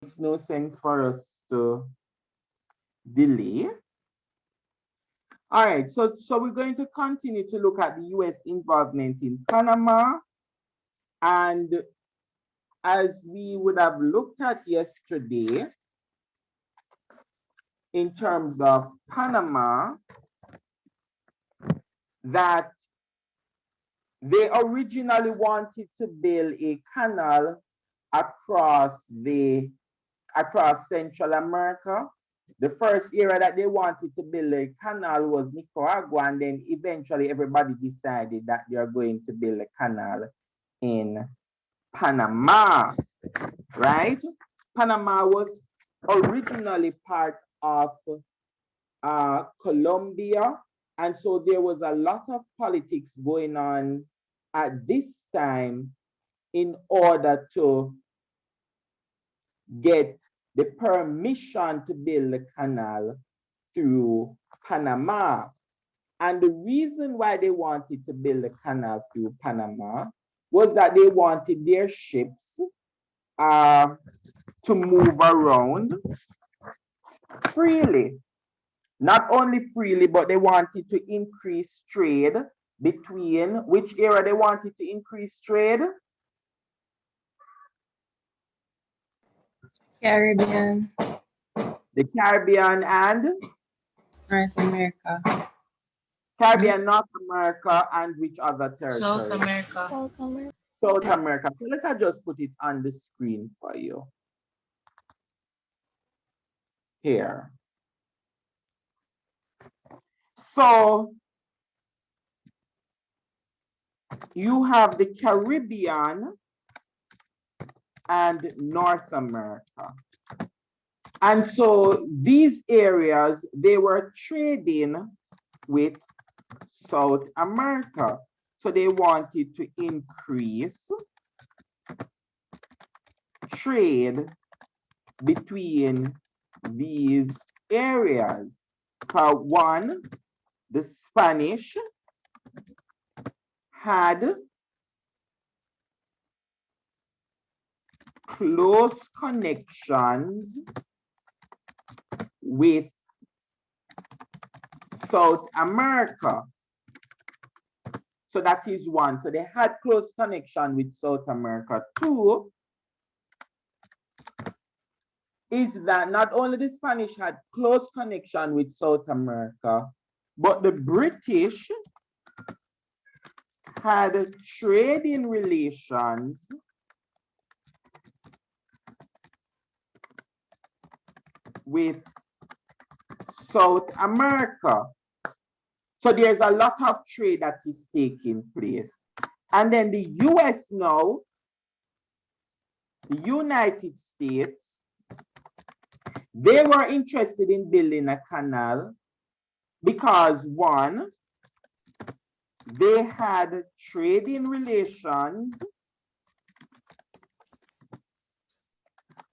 It's no sense for us to delay. All right, so we're going to continue to look at the US involvement in Panama. And as we would have looked at yesterday, in terms of Panama, that they originally wanted to build a canal across Central America. The first area that they wanted to build a canal was Nicaragua, and then eventually everybody decided that they are going to build a canal in Panama, right? Panama was originally part of Colombia, and so there was a lot of politics going on at this time in order to get the permission to build the canal through Panama. And the reason why they wanted to build the canal through Panama was that they wanted their ships to move around freely. Not only freely, but they wanted to increase trade between, which area they wanted to increase trade? Caribbean. The Caribbean and? North America. Caribbean, North America, and which other territory? South America. South America. So let us just put it on the screen for you. Here. So you have the Caribbean and North America. And so these areas, they were trading with South America. So they wanted to increase trade between these areas. For one, the Spanish had close connections with South America. So that is one. So they had close connection with South America. Two is that not only the Spanish had close connection with South America, but the British had trading relations with South America. So there's a lot of trade that is taking place. And then the US now, the United States, they were interested in building a canal because one, they had trading relations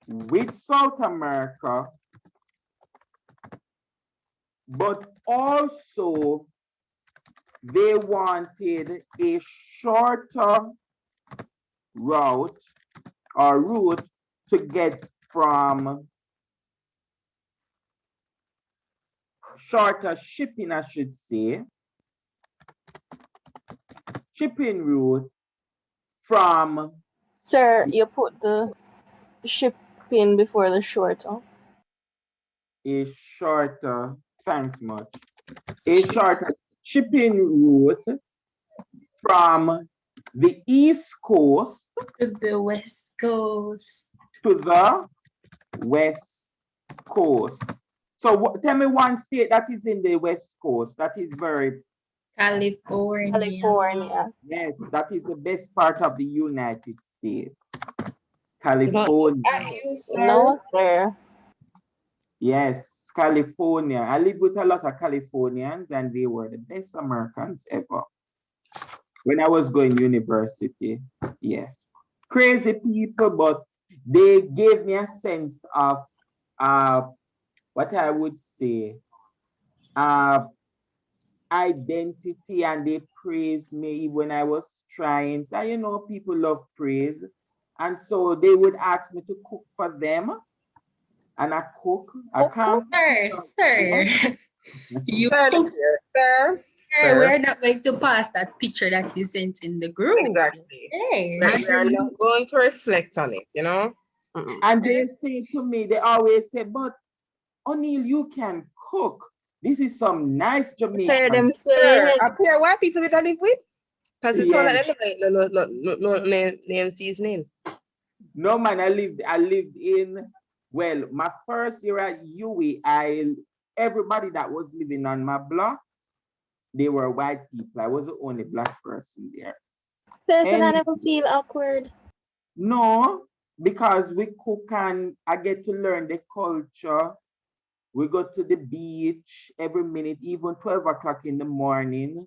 with South America, but also they wanted a shorter route to get from shorter shipping, I should say, shipping route from. Sir, you put the shipping before the shorter. A shorter, thanks much. A shorter shipping route from the East Coast to the West Coast. To the West Coast. So tell me one state that is in the West Coast. That is very... California. California. Yes, that is the best part of the United States. California. No, sir. Yes, California. I live with a lot of Californians and they were the best Americans ever. When I was going to university, yes. Crazy people, but they gave me a sense of what I would say, identity, and they praised me when I was trying. So, you know, people love praise. And so they would ask me to cook for them. and I cook. I can't. Sir. You Sir, look cook. here. Sir. Sir, Sir. we're not going to pass that picture that you sent in the group. Exactly. Hey. We are not going to reflect on it, you know? And they say to me, they always say, but O'Neill, you can cook. This is some nice Sir, Jamaican. them swing Sir, head. up here, what people did I live with? Because it's all Yes. that anyway. No name seasoning. No man, I lived in, well, my first year at UWI, everybody that was living on my block, they were white people. I was the only black person there. Sir, so I And never feel awkward. no, because we cook and I get to learn the culture. We go to the beach every minute, even 12 o'clock in the morning.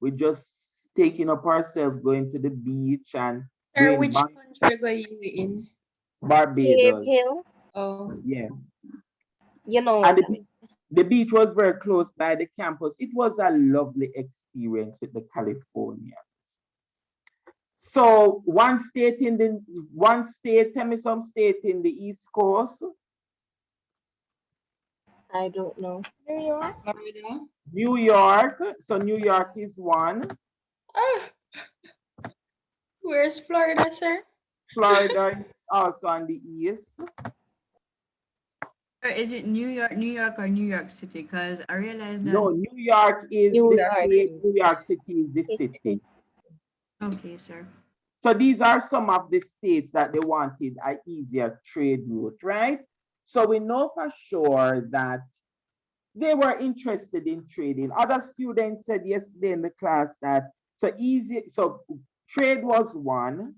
We just taking up ourselves, going to the beach and Sir, doing which country go you in? Cape Barbados. Hill. Oh, Yeah. You know And what I mean. the beach was very close by the campus. It was a lovely experience with the Californians. So one state, tell me some state in the East Coast. I don't know. New York. Florida. New York. So New York is one. Ah, where's Florida, sir? Florida is also on the east. Or is it New York, or New York City? Because I realized that. No, New York is New the York. state. New York City is the city. Okay, sir. So these are some of the states that they wanted an easier trade route, right? So we know for sure that they were interested in trading. Other students said yesterday in the class that so trade was one.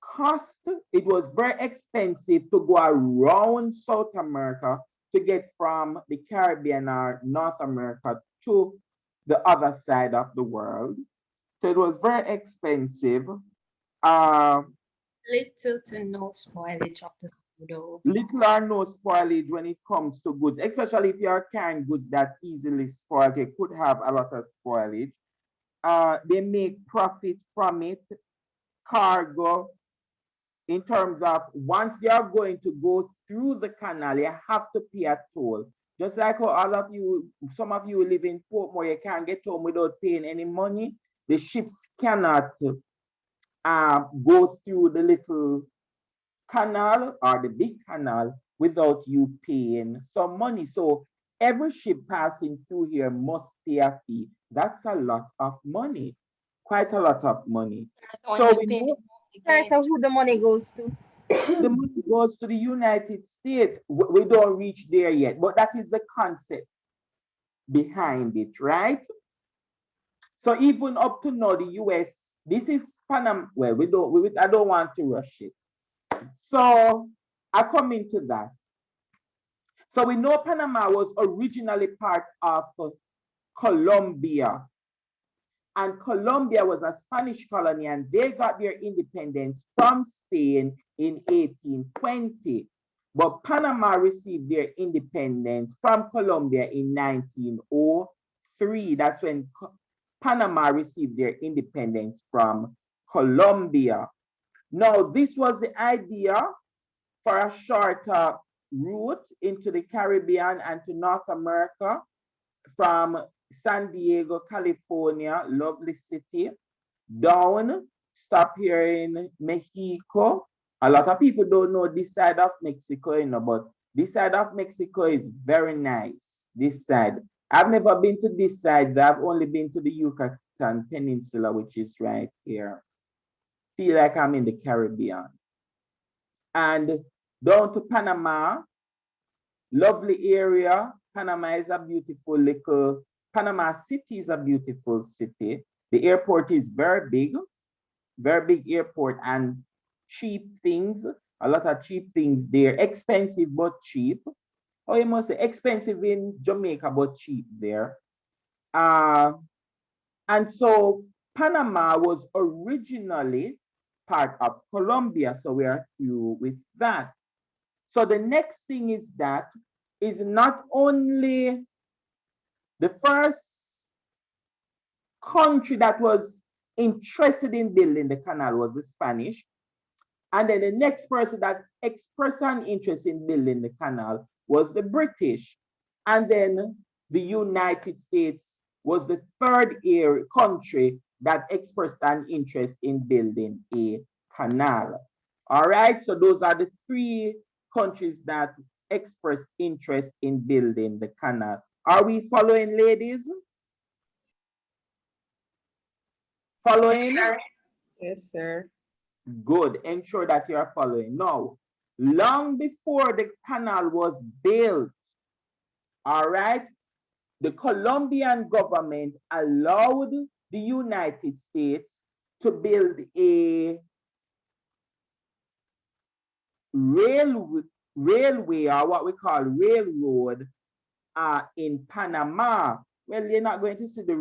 Cost, it was very expensive to go around South America to get from the Caribbean or North America to the other side of the world. So it was very expensive. Little to no spoilage of the food, though. Little or no spoilage when it comes to goods, especially if you are carrying goods that easily spoil. They could have a lot of spoilage. They make profit from it. Cargo, in terms of once they are going to go through the canal, you have to pay a toll. Just like how all of you, some of you live in Portmore, you can't get home without paying any money. The ships cannot go through the little canal or the big canal without you paying some money. So every ship passing through here must pay a fee. That's a lot of money, quite a lot of money. So we know Sir, so who the money goes to? the money goes to the United States. We don't reach there yet, but that is the concept behind it, right? So even up to now, the US, this is Panama. Well, I don't want to rush it. So I come into that. So we know Panama was originally part of Colombia. And Colombia was a Spanish colony, and they got their independence from Spain in 1820. But Panama received their independence from Colombia in 1903. That's when Panama received their independence from Colombia. Now, this was the idea for a shorter route into the Caribbean and to North America from San Diego, California, lovely city, down, stop here in Mexico. A lot of people don't know this side of Mexico, but this side of Mexico is very nice, this side. I've never been to this side. I've only been to the Yucatan Peninsula, which is right here. Feel like I'm in the Caribbean. And down to Panama, lovely area. Panama is a beautiful Panama City is a beautiful city. The airport is very big airport, and cheap things, a lot of cheap things there. Expensive, but cheap. Oh, you must say expensive in Jamaica, but cheap there. And so Panama was originally part of Colombia. So we are through with that. So the next thing is not only the first country that was interested in building the canal was the Spanish. And then the next person that expressed an interest in building the canal was the British. And then the United States was the third country that expressed an interest in building a canal. All right, so those are the three countries that expressed interest in building the canal. Are we following, ladies? Following? Yes, sir. Good. Ensure that you are following. Now, long before the canal was built, all right, the Colombian government allowed the United States to build a railway, or what we call railroad, in Panama. Well, you're not going to see the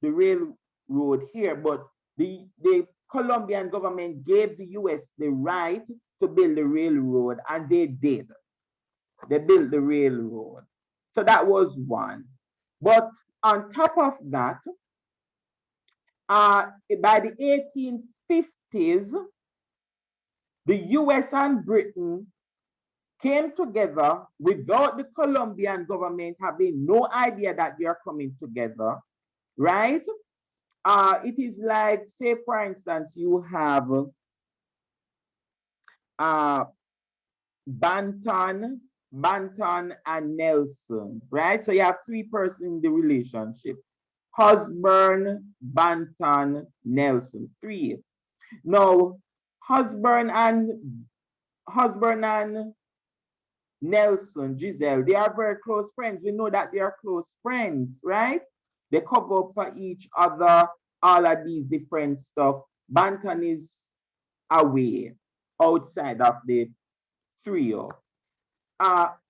railroad here, but the Colombian government gave the US the right to build the railroad, and they did. They built the railroad. So that was one. But on top of that, by the 1850s, the US and Britain came together without the Colombian government having no idea that they are coming together, right? It is like, say, for instance, you have Banton, and Nelson, right? So you have three persons in the relationship. Husband, Banton, Nelson, three. Now, husband and Nelson, Giselle, they are very close friends. We know that they are close friends, right? They cover up for each other, all of these different stuff. Banton is away, outside of the trio.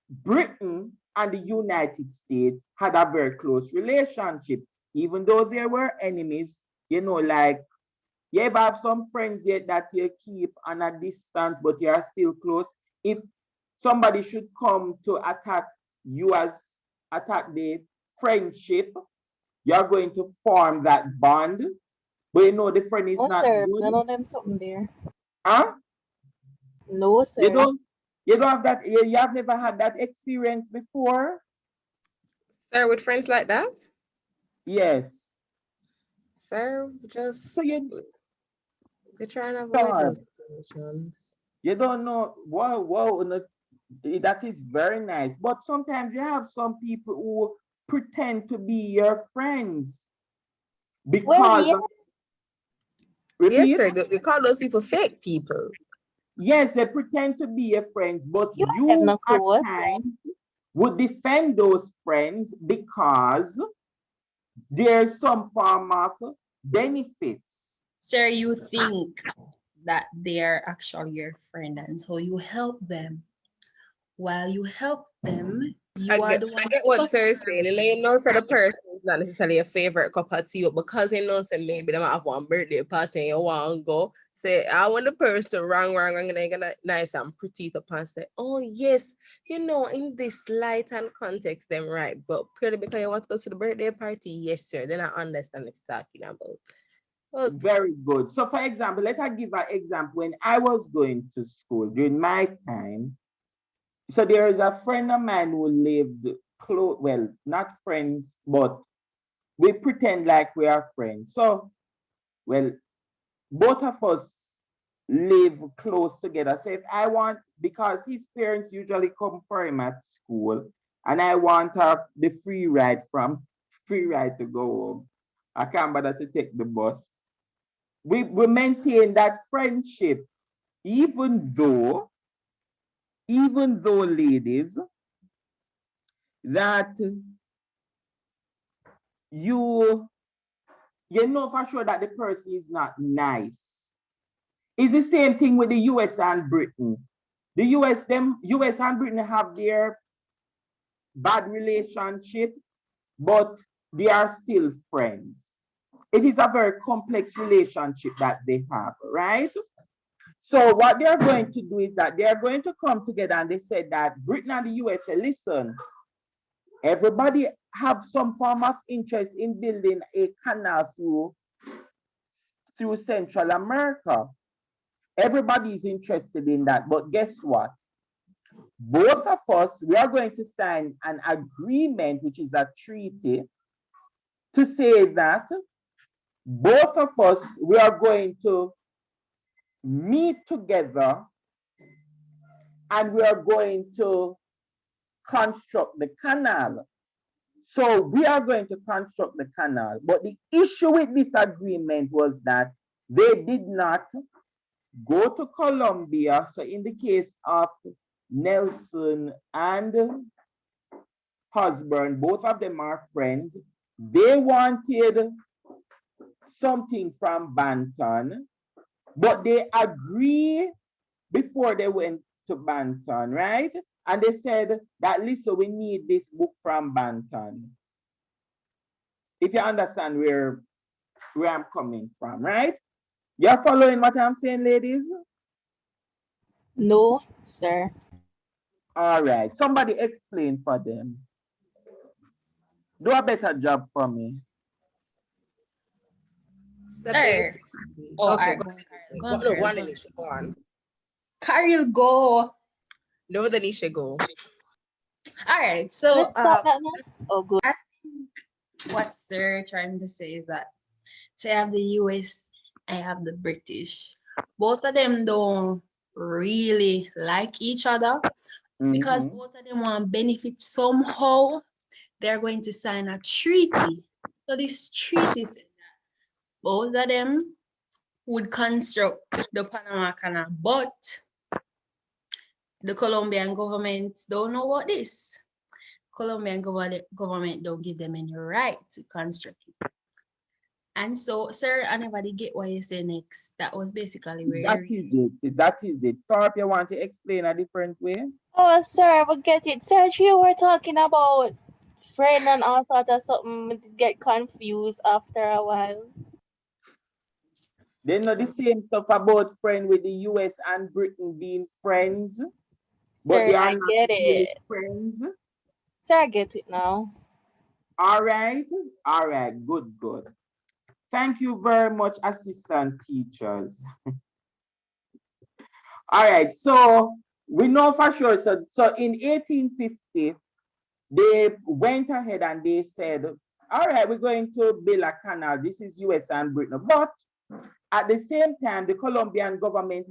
Britain and the United States had a very close relationship, even though they were enemies. You know, like, you ever have some friends yet that you keep on a distance, but you are still close. If somebody should come to attack you, attack the friendship, you're going to form that bond, but you know the friend is No, not sir. good. None of them something there. Huh? No, You sir. don't have that, you have never had that experience before? Sir, with friends like that? Yes. Sir, just So you we try and avoid start. those situations. You don't know. Wow, no, that is very nice. But sometimes you have some people who pretend to be your friends Well, because yeah. Yes, repeat. sir. They call those people fake people. Yes, they pretend to be your friends, but You have you no at clue. times would defend those friends because there's some form of benefits. Sir, you think that they're actually your friend, and so you help them. While you help them, you are the one I get what sir is suffering. saying. You know, so the person is not necessarily a favorite cup of tea, but because you know, say maybe they might have one birthday party and you want to go. Say, I want the person wrong, and they're gonna nice and pretty to pass say, oh yes, you know, in this light and context, them right. But purely because you want to go to the birthday party, yes, sir. Then I understand what you're talking about. But Very good. So for example, let us give an example. When I was going to school during my time, so there is a friend of mine who lived close, well, not friends, but we pretend like we are friends. So, well, both of us live close together. So if I want, because his parents usually come for him at school, and I want the free ride to go home. I can't bother to take the bus. We maintain that friendship, even though, ladies, that you know for sure that the person is not nice. It's the same thing with the US and Britain. The US and Britain have their bad relationship, but they are still friends. It is a very complex relationship that they have, right? So what they are going to do is that they are going to come together, and they said that Britain and the US say, listen, everybody have some form of interest in building a canal through Central America. Everybody is interested in that. But guess what? Both of us, we are going to sign an agreement, which is a treaty, to say that both of us, we are going to meet together and we are going to construct the canal. So we are going to construct the canal. But the issue with this agreement was that they did not go to Colombia. So in the case of Nelson and Husband, both of them are friends. They wanted something from Banton, but they agree before they went to Banton, right? And they said that, listen, we need this book from Banton. If you understand where I'm coming from, right? You're following what I'm saying, ladies? No, sir. All right. Somebody explain for them. Do a better job for me. So Sir. basically, Oh, okay, alright, go ahead. go on, No, Carol, go on, go on. Anisha, go on. Carol, go. No, Anisha, go. All right, so Let's start that now. Oh, good. I think what Sir trying to say is that, say I have the US, I have the British. Both of them don't really like each other because both of them want benefit somehow. They're going to sign a treaty. So this treaty says that both of them would construct the Panama Canal, but the Colombian government don't know what this. Colombian government don't give them any right to construct it. And so, sir, I never did get what you say next. That was basically where That is it. That is it. Thorpe, you want to explain a different way? Oh, sir, we get it. Sir, you were talking about friend and all sort of something. Get confused after a while. They know the same stuff about friend with the US and Britain being friends, but Sir, they are I not get really it. friends. Sir, I get it now. All right. All right. Good, good. Thank you very much, assistant teachers. All right. So we know for sure. So in 1850, they went ahead and they said, all right, we're going to build a canal. This is US and Britain. But at the same time, the Colombian government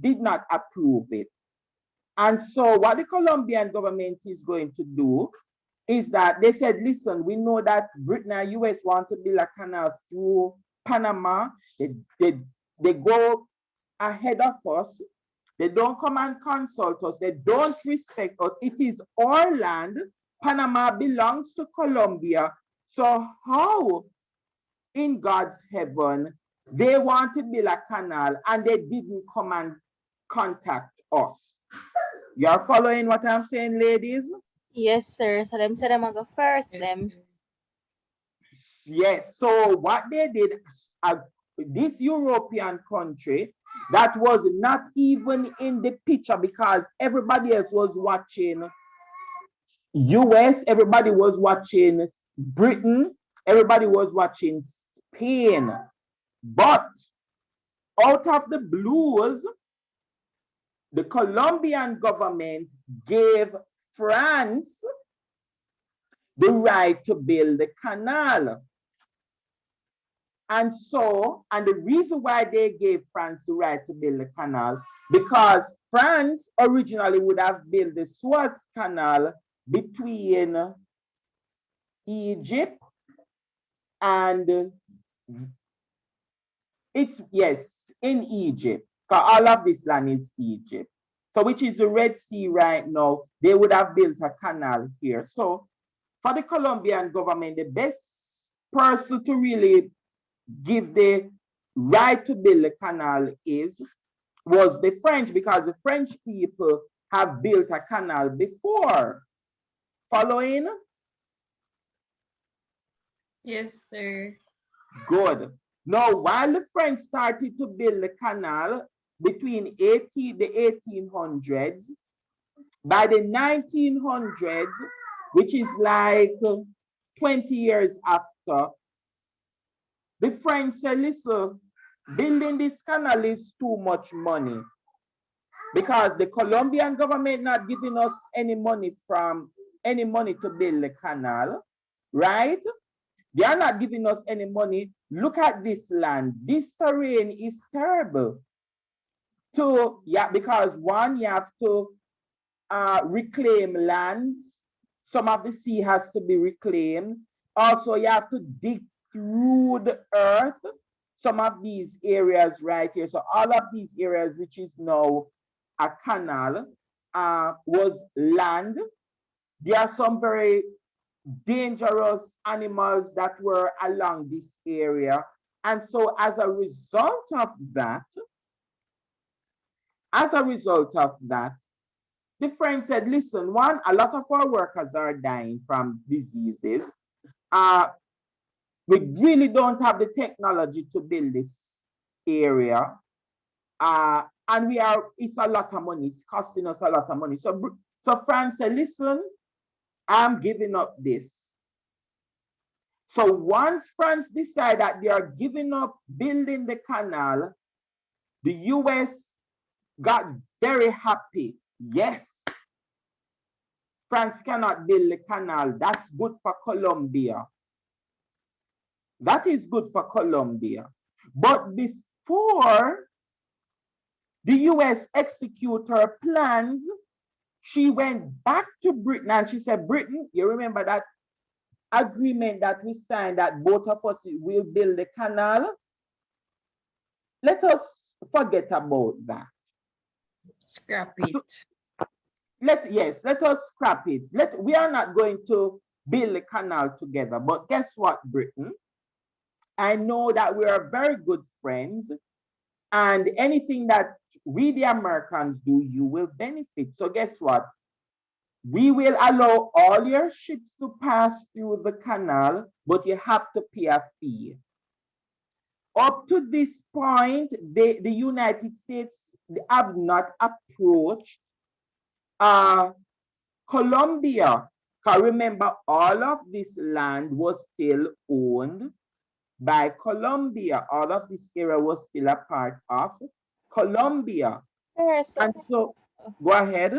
did not approve it. And so what the Colombian government is going to do is that they said, listen, we know that Britain and US want to build a canal through Panama. They go ahead of us. They don't come and consult us. They don't respect us. It is our land. Panama belongs to Colombia. So how in God's heaven they want to build a canal and they didn't come and contact us? You're following what I'm saying, ladies? Yes, sir. So them said I'm gonna go first, them. Yes. So what they did, this European country that was not even in the picture because everybody else was watching US, everybody was watching Britain, everybody was watching Spain. But out of the blues, the Colombian government gave France the right to build the canal. And the reason why they gave France the right to build the canal, because France originally would have built the Suez Canal between Egypt and yes, in Egypt, because all of this land is Egypt. So which is the Red Sea right now, they would have built a canal here. So for the Colombian government, the best person to really give the right to build a canal was the French, because the French people have built a canal before. Following? Yes, sir. Good. Now, while the French started to build the canal between the 1800s, by the 1900s, which is like 20 years after, the French said, listen, building this canal is too much money because the Colombian government not giving us any money to build the canal, right? They are not giving us any money. Look at this land. This terrain is terrible. Two, yeah, because one, you have to reclaim lands. Some of the sea has to be reclaimed. Also, you have to dig through the earth. Some of these areas right here. So all of these areas, which is now a canal, was land. There are some very dangerous animals that were along this area. And so as a result of that, the friend said, listen, one, a lot of our workers are dying from diseases. We really don't have the technology to build this area. And it's a lot of money. It's costing us a lot of money. So France said, listen, I'm giving up this. So once France decided that they are giving up building the canal, the US got very happy. Yes, France cannot build the canal. That's good for Colombia. That is good for Colombia. But before the US execute her plans, she went back to Britain and she said, Britain, you remember that agreement that we signed that both of us will build the canal? Let us forget about that. Scrap it. Let us scrap it. We are not going to build the canal together. But guess what, Britain? I know that we are very good friends, and anything that we, the Americans, do, you will benefit. So guess what? We will allow all your ships to pass through the canal, but you have to pay a fee. Up to this point, the United States have not approached Colombia. Because remember, all of this land was still owned by Colombia. All of this area was still a part of Colombia. And so, go ahead.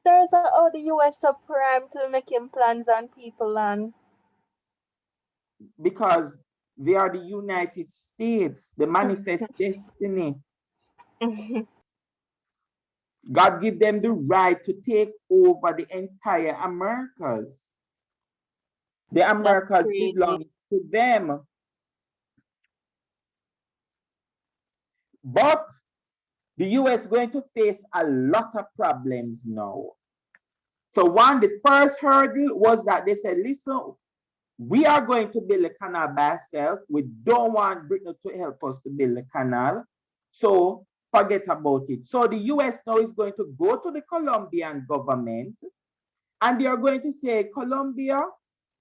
There's how the US so prime to making plans on people and Because they are the United States, the manifest destiny. God give them the right to take over the entire Americas. The Americas belong to them. But the US is going to face a lot of problems now. So the first hurdle was that they said, listen, we are going to build a canal by ourselves. We don't want Britain to help us to build a canal. So forget about it. So the US now is going to go to the Colombian government and they are going to say, Colombia,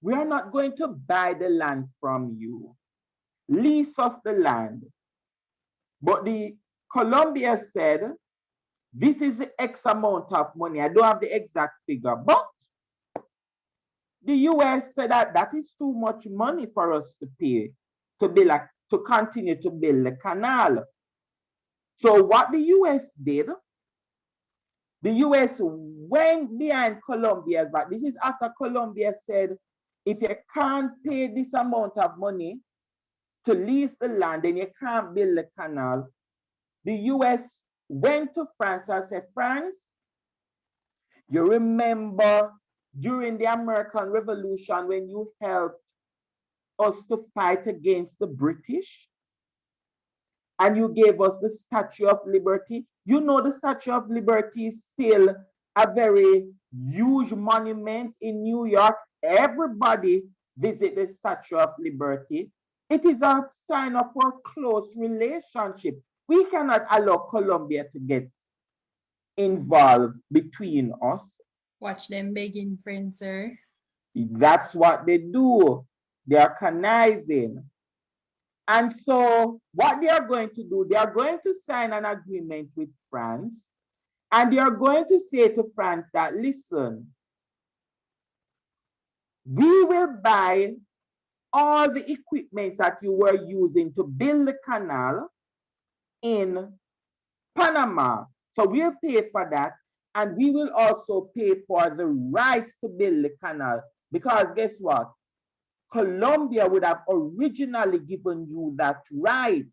we are not going to buy the land from you. Lease us the land. But the Colombia said, this is the X amount of money. I don't have the exact figure, but the US said that is too much money for us to pay to continue to build the canal. So what the US did, the US went behind Colombia's back. This is after Colombia said, if you can't pay this amount of money to lease the land, then you can't build the canal. The US went to France and said, France, you remember during the American Revolution when you helped us to fight against the British and you gave us the Statue of Liberty? You know the Statue of Liberty is still a very huge monument in New York. Everybody visit the Statue of Liberty. It is a sign of our close relationship. We cannot allow Colombia to get involved between us. Watch them begging, friends, sir. That's what they do. They are conniving. And so what they are going to do, they are going to sign an agreement with France, and they are going to say to France that, listen, we will buy all the equipment that you were using to build the canal, in Panama. So we'll pay for that, and we will also pay for the rights to build the canal. Because guess what? Colombia would have originally given you that right.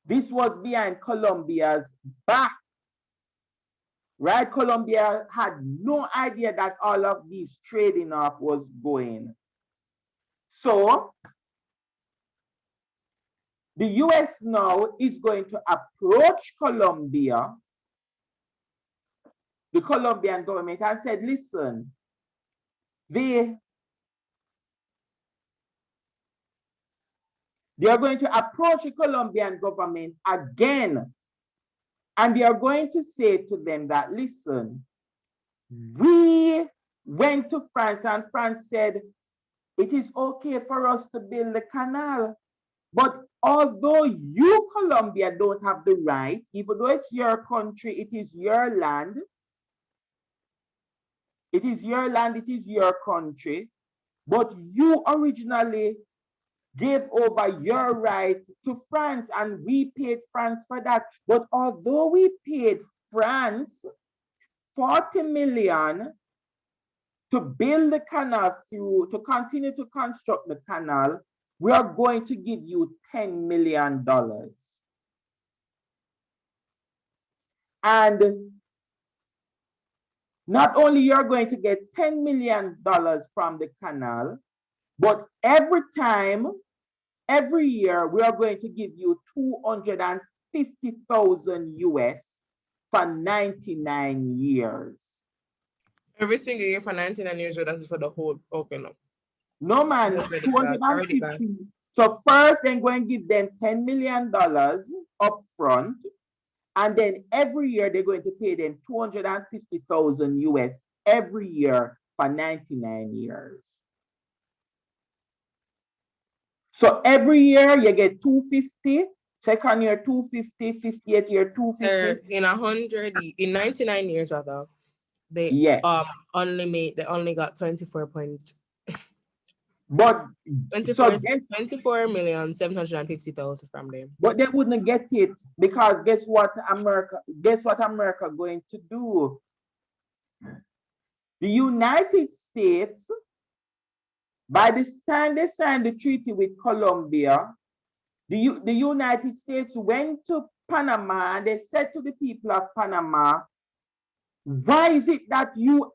This was behind Colombia's back, right? Colombia had no idea that all of these trading off was going. So the US now is going to approach Colombia, the Colombian government, and said, listen, they are going to approach the Colombian government again, and they are going to say to them that, listen, we went to France, and France said, it is okay for us to build the canal. But although you, Colombia, don't have the right, even though it's your country, it is your land. It is your land, it is your country. But you originally gave over your right to France, and we paid France for that. But although we paid France 40 million to build the canal through, to continue to construct the canal, we are going to give you $10 million. And not only you're going to get $10 million from the canal, but every year, we are going to give you 250,000 US for 99 years. Every single year for 99 years, so that's for the whole, okay, no. No, man, That's really bad, already bad. 250. So first, they're going to give them $10 million up front, and then every year they're going to pay them 250,000 US every year for 99 years. So every year you get 250, second year 250, 58 year 250. In 99 years rather, they only got 24 point. But 24,750,000 from them. But they wouldn't get it because guess what America going to do? The United States, by the time they signed the treaty with Colombia, the United States went to Panama and they said to the people of Panama, why is it that you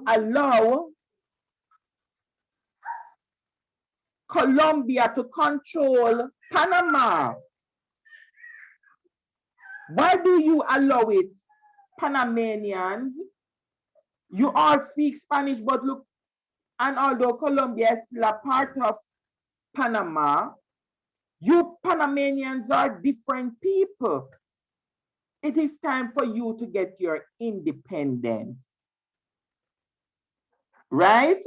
allow Colombia to control Panama? Why do you allow it, Panamanians? You all speak Spanish, but look, and although Colombia is still a part of Panama, you Panamanians are different people. It is time for you to get your independence, right?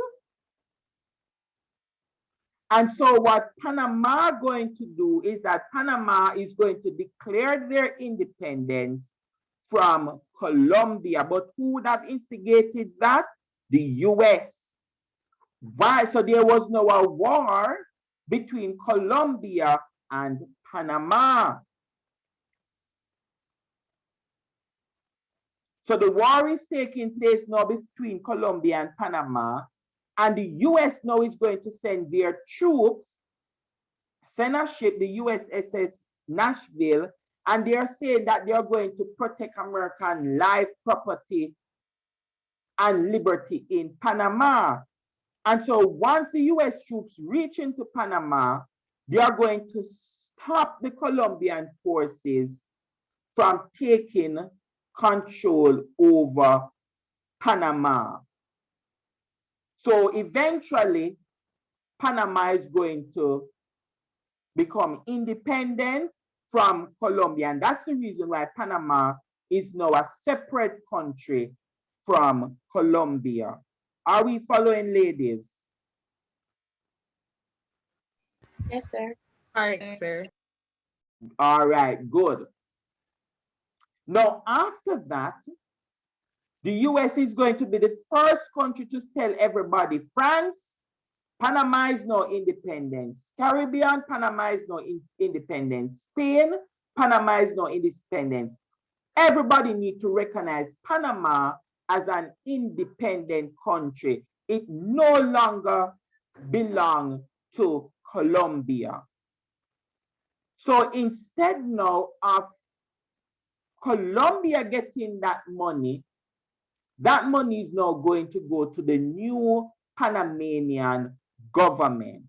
And so what Panama going to do is that Panama is going to declare their independence from Colombia. But who would have instigated that? The US. Why? So there was no war between Colombia and Panama. So the war is taking place now between Colombia and Panama, and the US now is going to send their troops, send a ship, the USS Nashville, and they are saying that they are going to protect American life, property, and liberty in Panama. And so once the US troops reach into Panama, they are going to stop the Colombian forces from taking control over Panama. So eventually, Panama is going to become independent from Colombia. And that's the reason why Panama is now a separate country from Colombia. Are we following, ladies? Yes, sir. All right, sir. All right, good. Now, after that, the US is going to be the first country to tell everybody, France, Panama is no independence. Caribbean, Panama is no independence. Spain, Panama is no independence. Everybody needs to recognize Panama as an independent country. It no longer belongs to Colombia. So instead now of Colombia getting that money is now going to go to the new Panamanian government.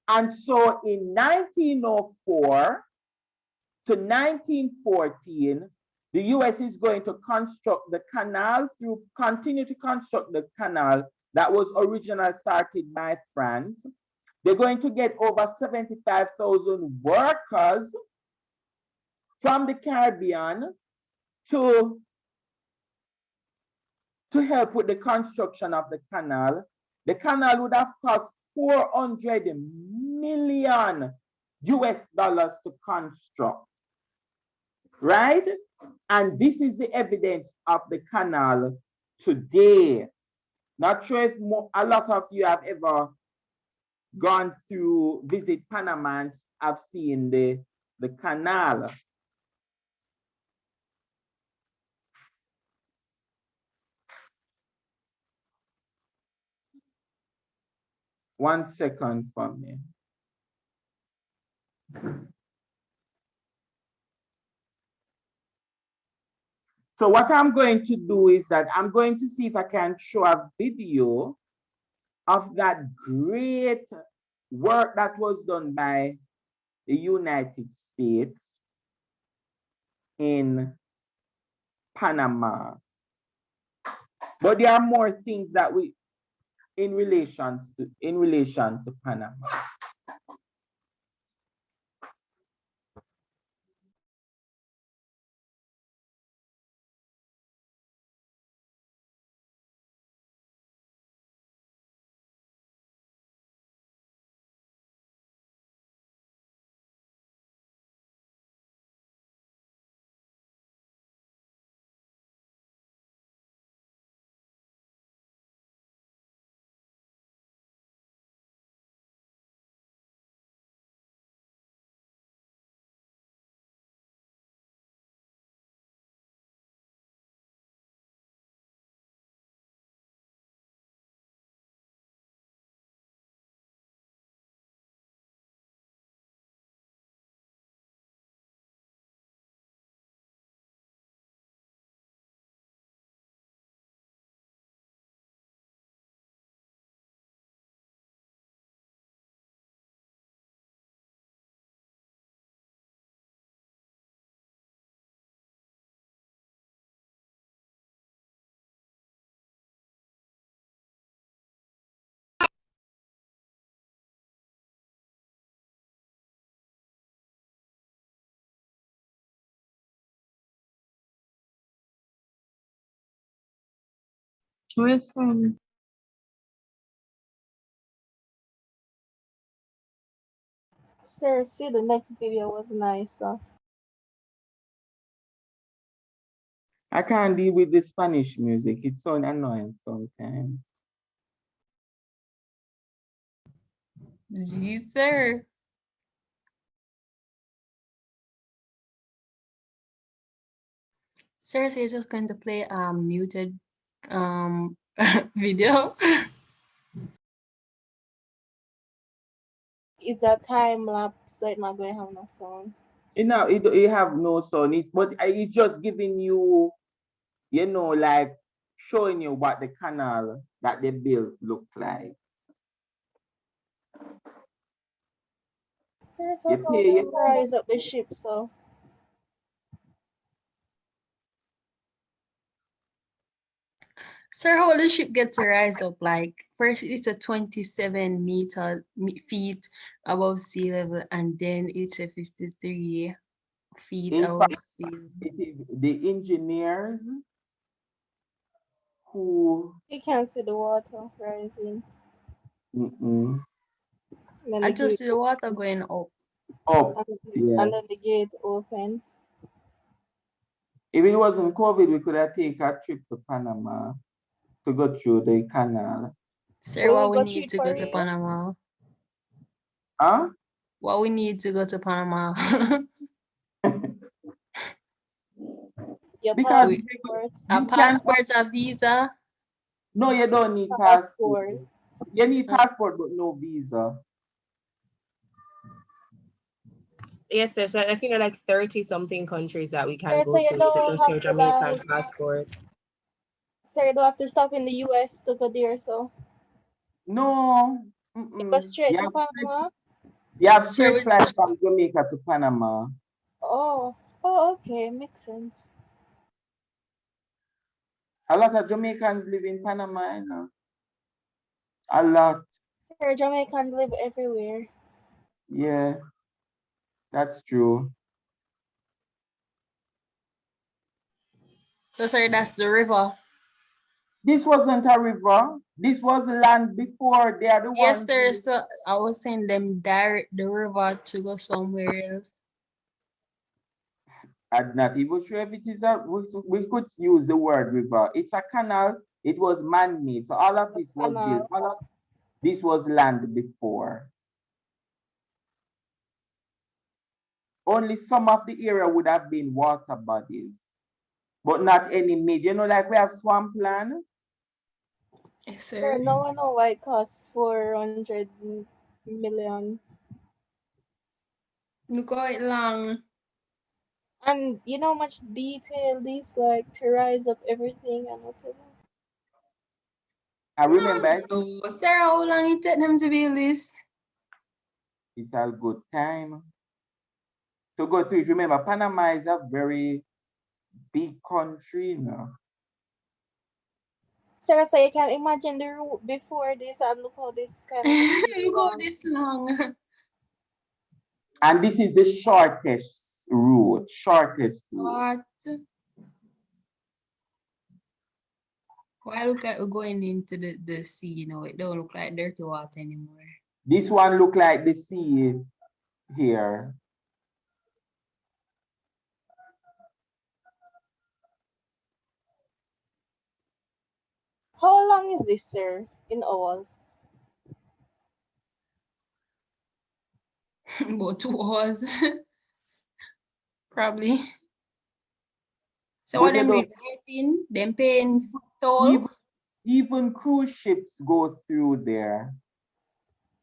And so in 1904 to 1914, the US is going to construct the canal continue to construct the canal that was originally started by France. They're going to get over 75,000 workers from the Caribbean to help with the construction of the canal. The canal would have cost 400 million US dollars to construct, right? And this is the evidence of the canal today. Not sure if a lot of you have ever gone through, visit Panama and have seen the canal. One second for me. So what I'm going to do is that I'm going to see if I can show a video of that great work that was done by the United States in Panama. But there are more things that in relation to Panama. Where's from? Seriously, the next video was nice. I can't deal with the Spanish music. It's so annoying sometimes. Yes, sir. Seriously, you're just going to play a muted video. Is that time lapse, so it's not going to have no sound? It have no sound, but it's just giving you, like showing you what the canal that they built looked like. Seriously, You pay, you rise up the ship, so. Sir, how will the ship get to rise up? Like, first it's a 27 feet above sea level, and then it's a 53 feet In above fact, sea level. the engineers who You can see the water rising. Then I the just gate see the water going up. up, and then the yes. gate open. If it wasn't COVID, we could have taken a trip to Panama to go through the canal. Sir, We what will we go need it to for go to real. Panama? Huh? What we need to go to Panama? Your Because We- passport. A you can passport, a visa. no, you don't need passport. Passport. You need passport but no visa. Yes, sir. So I think there are like 30 something countries that we can Sir, go so you to with don't just your have to Jamaican like, passport. sir, you don't have to stop in the US to go there, so No. you go straight to You Panama. have Sir, straight flight from Jamaica to Panama. Oh, okay, makes sense. A lot of Jamaicans live in Panama, you know. A lot. Sir, Jamaicans live everywhere. Yeah, that's true. so sir, that's the river. This wasn't a river. This was land before. They are the Yes, ones. sir. So I was saying them direct the river to go somewhere else. I'm not even sure if it is a. We could use the word river. It's a canal. It was man-made. So all of this was built. Canal. All of this was land before. Only some of the area would have been water bodies, but not any made. You know, like we have swampland. Yes, Sir, sir. no one know why it costs 400 million. Look how it long. And you know how much detail these like to rise up everything and whatever. I remember No, sir, how long it take them to build this? it's a good time to go through it. Remember, Panama is a very big country, you know. Sir, so you can imagine the route before this and look how this kind of Look how long. this long. And this is the shortest route. Shortest route. What? Why look like we're going into the sea, you know, it don't look like dirty water anymore. This one look like the sea here. How long is this, sir, in hours? About 2 hours. Probably. So But what you them don't, doing? Them paying toll? even cruise ships go through there.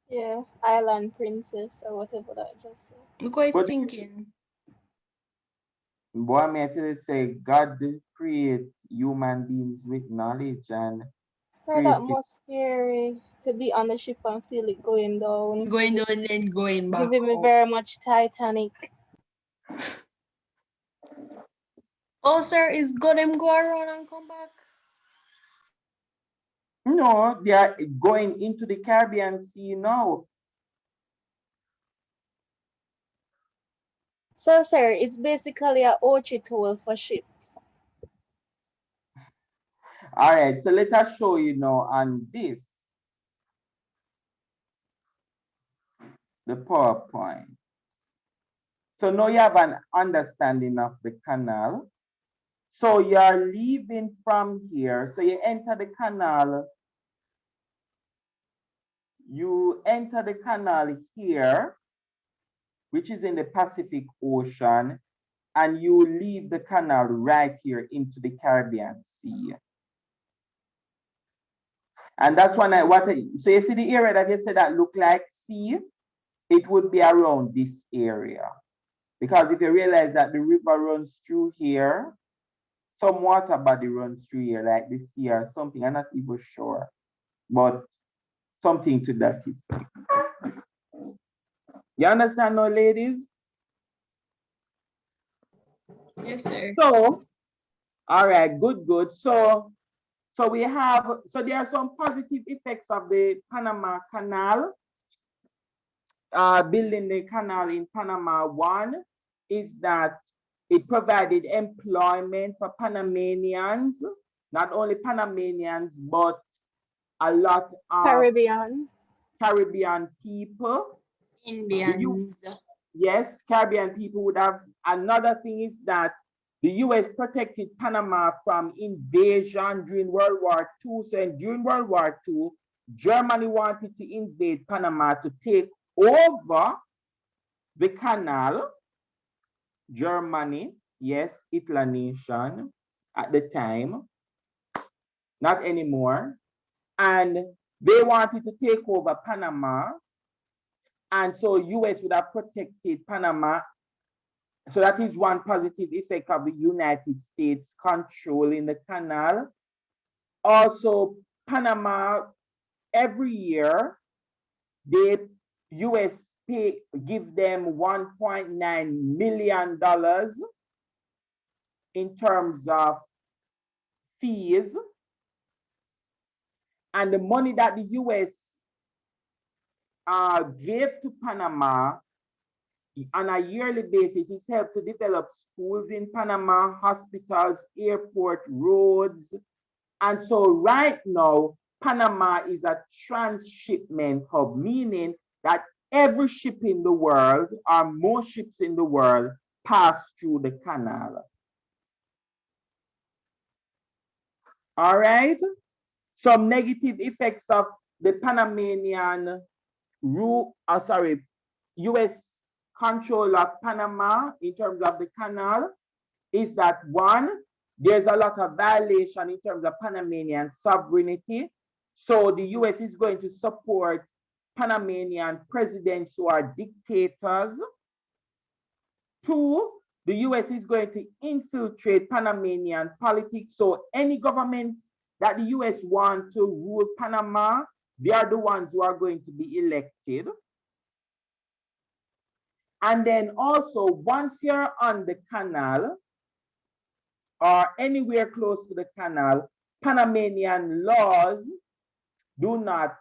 Yeah, Island Princess or whatever that just said. Look how it's But thinking. boy, may I tell you, say God create human beings with knowledge and Sir, that create. must scary to be on the ship and feel it going down. Going down and then going back Giving me up. very much Titanic. Oh, sir, is go them go around and come back? No, they are going into the Caribbean Sea now. So, sir, it's basically a Ochi tool for ships. All right, so let us show you now on this, the PowerPoint. So now you have an understanding of the canal. So you're leaving from here. So you enter the canal. You enter the canal here, which is in the Pacific Ocean, and you leave the canal right here into the Caribbean Sea. And that's when so you see the area that you said that look like sea, it would be around this area. Because if you realize that the river runs through here, some water body runs through here, like the sea or something, I'm not even sure, but something to that effect. You understand now, ladies? Yes, sir. So, all right, good. So we have, so there are some positive effects of the Panama Canal. Building the canal in Panama. One is that it provided employment for Panamanians, not only Panamanians, but a lot of Caribbean people. Indians. Yes, Caribbean people would have. Another thing is that the US protected Panama from invasion during World War II. So during World War II, Germany wanted to invade Panama to take over the canal. Germany, yes, Hitler nation at the time, not anymore. And they wanted to take over Panama. And so US would have protected Panama. So that is one positive effect of the United States controlling the canal. Also, Panama, every year, the US give them $1.9 million in terms of fees. And the money that the US gave to Panama on a yearly basis, it helped to develop schools in Panama, hospitals, airport, roads. And so right now, Panama is a transshipment hub, meaning that every ship in the world, or most ships in the world, pass through the canal. All right? Some negative effects of the Panamanian US control of Panama in terms of the canal is that one, there's a lot of violation in terms of Panamanian sovereignty. So the US is going to support Panamanian presidents who are dictators. Two, the US is going to infiltrate Panamanian politics. So any government that the US want to rule Panama, they are the ones who are going to be elected. And then also, once you're on the canal or anywhere close to the canal, Panamanian laws do not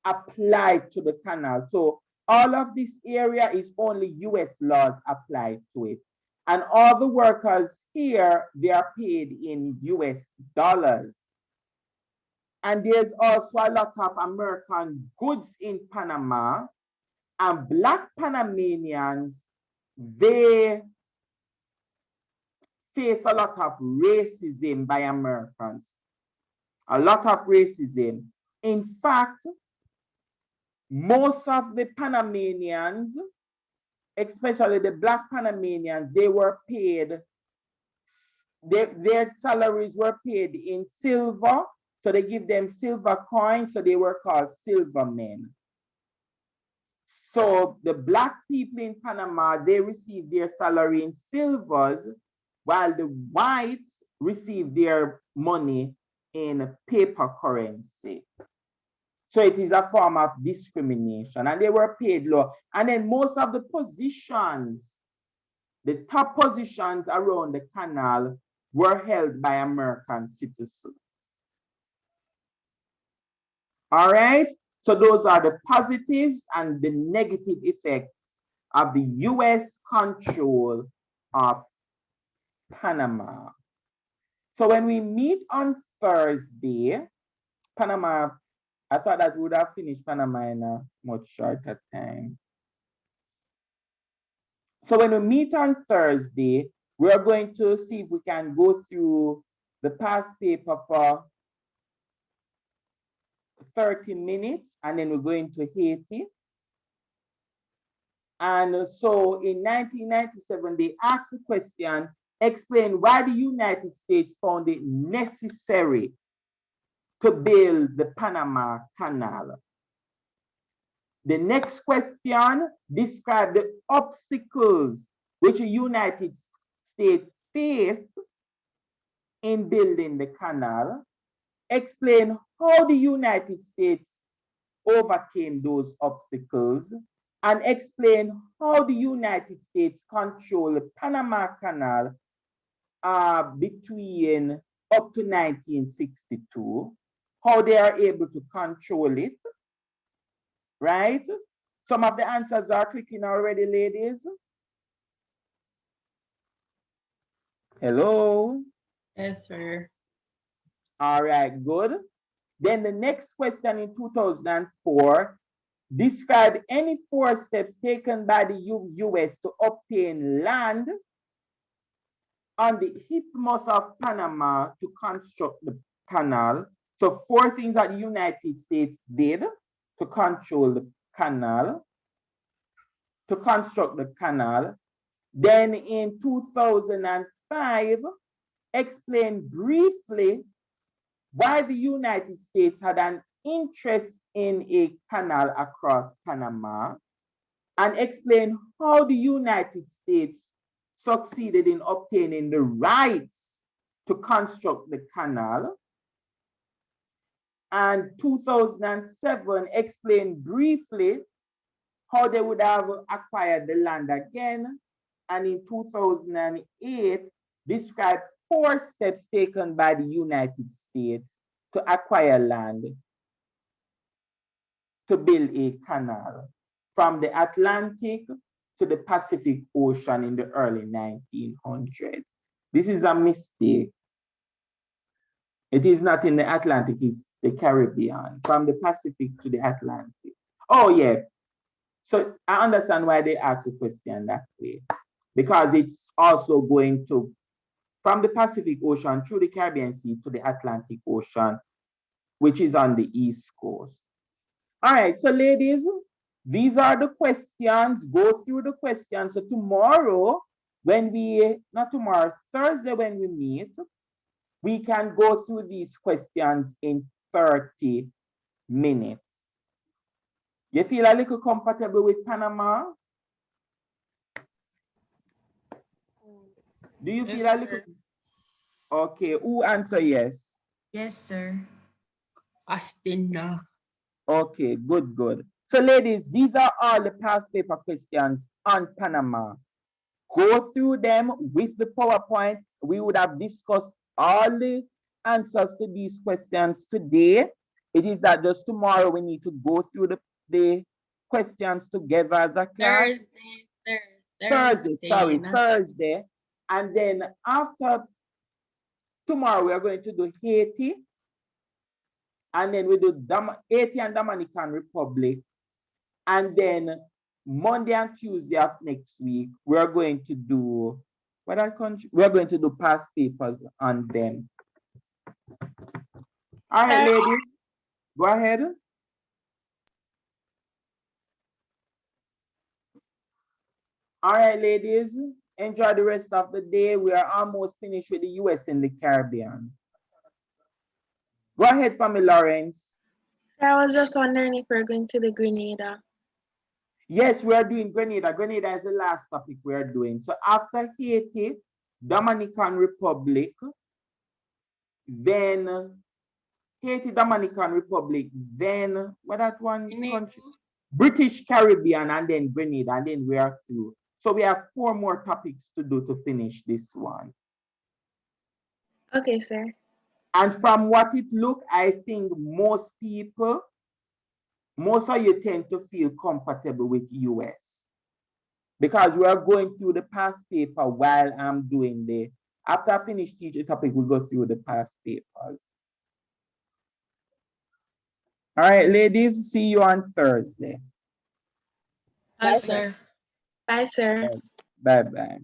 apply to the canal. So all of this area is only US laws applied to it. And all the workers here, they are paid in US dollars. And there's also a lot of American goods in Panama, and Black Panamanians, they face a lot of racism by Americans. A lot of racism. In fact, most of the Panamanians, especially the Black Panamanians, they were paid, their salaries were paid in silver. So they give them silver coins, so they were called silver men. So the Black people in Panama, they receive their salary in silvers, while the whites receive their money in paper currency. So it is a form of discrimination, and they were paid low. And then most of the positions, the top positions around the canal, were held by American citizens. All right, so those are the positives and the negative effects of the US control of Panama. So when we meet on Thursday, Panama, I thought that we would have finished Panama in a much shorter time. So when we meet on Thursday, we're going to see if we can go through the past paper for 30 minutes, and then we're going to Haiti. And so in 1997, they asked the question, explain why the United States found it necessary to build the Panama Canal. The next question, describe the obstacles which the United States faced in building the canal. Explain how the United States overcame those obstacles, and explain how the United States controlled the Panama Canal between up to 1962, how they are able to control it, right? Some of the answers are clicking already, ladies. Hello? Yes, sir. All right, good. Then the next question in 2004, describe any 4 steps taken by the US to obtain land on the Isthmus of Panama to construct the canal. So 4 things that the United States did to control the canal, to construct the canal. Then in 2005, explain briefly why the United States had an interest in a canal across Panama, and explain how the United States succeeded in obtaining the rights to construct the canal. And 2007, explain briefly how they would have acquired the land again. And in 2008, describe 4 steps taken by the United States to acquire land to build a canal from the Atlantic to the Pacific Ocean in the early 1900s. This is a mistake. It is not in the Atlantic, it's the Caribbean, from the Pacific to the Atlantic. Oh yeah, so I understand why they ask the question that way, because it's also going to, from the Pacific Ocean through the Caribbean Sea to the Atlantic Ocean, which is on the East Coast. All right, so ladies, these are the questions. Go through the questions. So tomorrow, when we, not tomorrow, Thursday when we meet, we can go through these questions in 30 minutes. You feel a little comfortable with Panama? Do you feel a little? Okay, who answer yes? Yes, sir. Astina. Okay, good, good. So ladies, these are all the past paper questions on Panama. Go through them with the PowerPoint. We would have discussed all the answers to these questions today. It is that just tomorrow we need to go through the questions together as a class. Thursday. And then after tomorrow, we are going to do Haiti. And then we do Haiti and Dominican Republic. And then Monday and Tuesday of next week, we are going to do, what are country? We are going to do past papers on them. All right, ladies, go ahead. All right, ladies, enjoy the rest of the day. We are almost finished with the US and the Caribbean. Go ahead, Family Lawrence. I was just wondering if we're going to the Grenada. Yes, we are doing Grenada. Grenada is the last topic we are doing. So after Haiti, Dominican Republic, then Haiti, Dominican Republic, then what that one country? British Caribbean, and then Grenada, and then we are through. So we have 4 more topics to do to finish this one. Okay, sir. And from what it looked, I think most people, most of you tend to feel comfortable with US, because we are going through the past paper while I'm doing the, after I finish teaching topic, we'll go through the past papers. All right, ladies, see you on Thursday. Bye, sir. Bye, sir. Bye-bye.